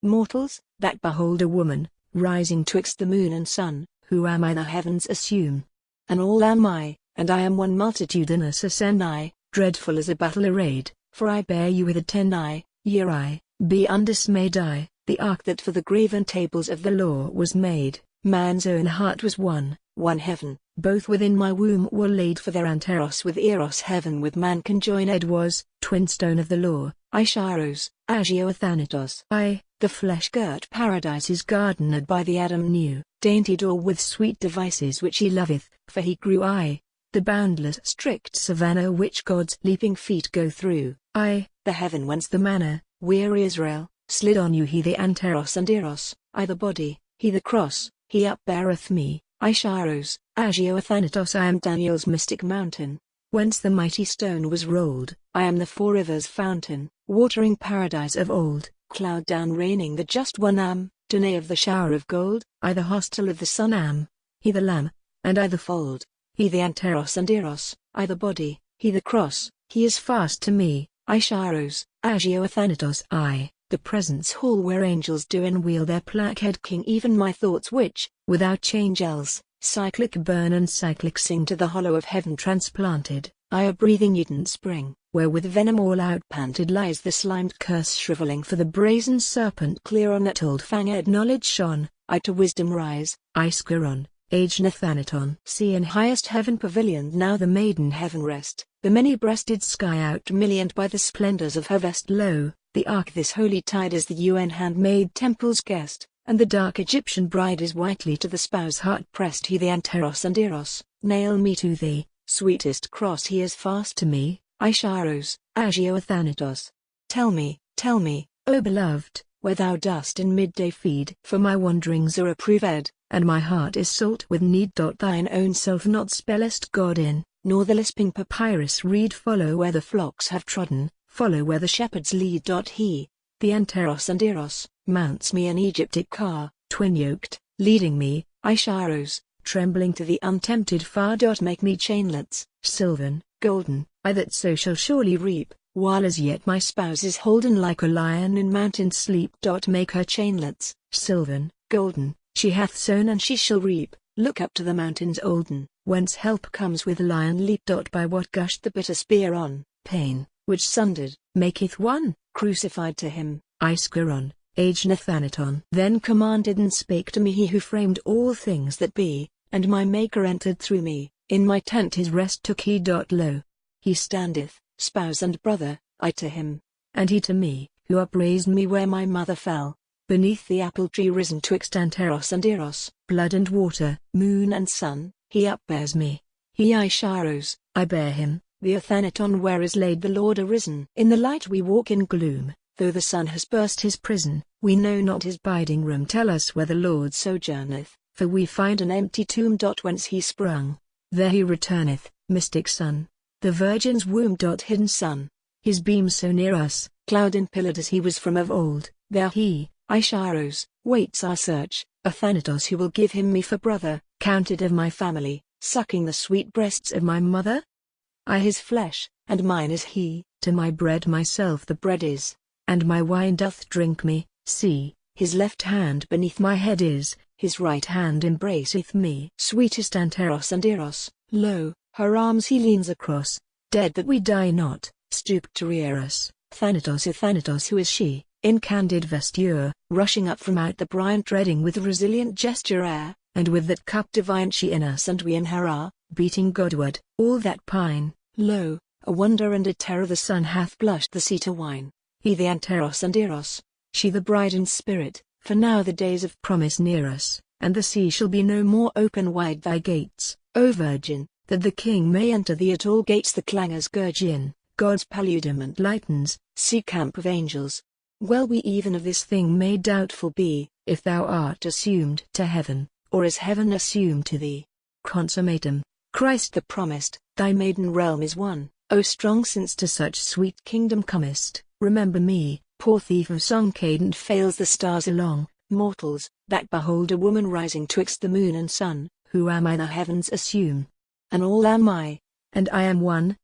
Mortals, that behold a woman, rising twixt the moon and sun, who am I the heavens assume. And all am I, and I am one multitudinous ascend I, dreadful as a battle arrayed, for I bear you with attend I, year I, be undismayed I, the ark that for the graven tables of the law was made, man's own heart was one heaven, both within my womb were laid for their anteros with eros heaven with man conjoined was, twin stone of the law, I Shiros, Agio Athanatos I, the flesh-girt paradise is gardened by the Adam new, dainty door with sweet devices which he loveth, for he grew I, the boundless strict savannah which God's leaping feet go through, I, the heaven whence the manna, weary Israel, slid on you he the anteros and eros, I the body, he the cross, he upbeareth me, I Shiros, Agio Athanatos I am Daniel's mystic mountain, whence the mighty stone was rolled, I am the four rivers fountain, watering paradise of old, cloud down raining the just one am, Danae of the shower of gold, I the hostel of the sun am, he the lamb, and I the fold, he the anteros and eros, I the body, he the cross, he is fast to me, I Shiros, Agio Athanatos I, the presence hall where angels do enwheel their plaque-head king even my thoughts which, without change else, cyclic burn and cyclic sing to the hollow of heaven transplanted, I a breathing Eden spring, where with venom all outpanted lies the slimed curse shriveling for the brazen serpent clear on that old fanged knowledge shone, I to wisdom rise, I Skiron, age Nathanaton. See in highest heaven pavilioned now the maiden heaven rest, the many-breasted sky out-millioned by the splendors of her vest lo, the ark this holy tide is the UN handmaid temple's guest, and the dark Egyptian bride is whitely to the spouse heart pressed he the anteros and eros, nail me to thee, sweetest cross he is fast to me, I Shiros, Agio Athanatos. Tell me, O beloved, where thou dost in midday feed, for my wanderings are approved, and my heart is salt with need. Thine own self not spellest God in, nor the lisping papyrus reed follow where the flocks have trodden, follow where the shepherds lead. He, the anteros and eros, mounts me an Egyptic car, twin-yoked, leading me, I Shiros, trembling to the untempted far. Make me chainlets, silvern, golden, I that so shall surely reap, while as yet my spouse is holden like a lion in mountain sleep. Make her chainlets, silvern, golden, she hath sown and she shall reap, look up to the mountains olden, whence help comes with lion leap. By what gushed the bitter spear on, pain, which sundered, maketh one, crucified to him, I Skiron, age Nathanaton. Then commanded and spake to me he who framed all things that be, and my Maker entered through me, in my tent his rest took he. Lo, he standeth, spouse and brother, I to him, and he to me, who upraised me where my mother fell, beneath the apple tree risen twixt anteros and eros, blood and water, moon and sun, he upbears me, he I Shiros, I bear him, the Athanaton where is laid the Lord arisen. In the light we walk in gloom, though the sun has burst his prison, we know not his biding room. Tell us where the Lord sojourneth, for we find an empty tomb. Whence he sprung, there he returneth, mystic sun, the Virgin's womb. Hidden sun, his beam so near us, cloud enpillared as he was from of old, there he, I Shiros, waits our search, Athanatos who will give him me for brother, counted of my family, sucking the sweet breasts of my mother? I his flesh, and mine is he, to my bread myself the bread is, and my wine doth drink me, see, his left hand beneath my head is, his right hand embraceth me. Sweetest anteros and eros, lo, her arms he leans across, dead that we die not, stooped to rear us, Thanatos who is she, in candid vesture, rushing up from out the brine treading with resilient gesture air, and with that cup divine she in us and we in her are, beating Godward, all that pine, lo, a wonder and a terror the sun hath blushed the sea to wine, he the anteros and eros, she the bride in spirit, for now the days of promise near us, and the sea shall be no more. Open wide thy gates, O Virgin, that the King may enter thee. At all gates the clangors gurge in, God's paludament lightens, see camp of angels. Well we even of this thing may doubtful be, if thou art assumed to heaven, or is heaven assumed to thee. Consummatum, Christ the promised, thy maiden realm is won, O strong since to such sweet kingdom comest, remember me, poor thief of song cadent fails the stars along, mortals, that behold a woman rising twixt the moon and sun, who am I the heavens assume. And all am I, and I am one,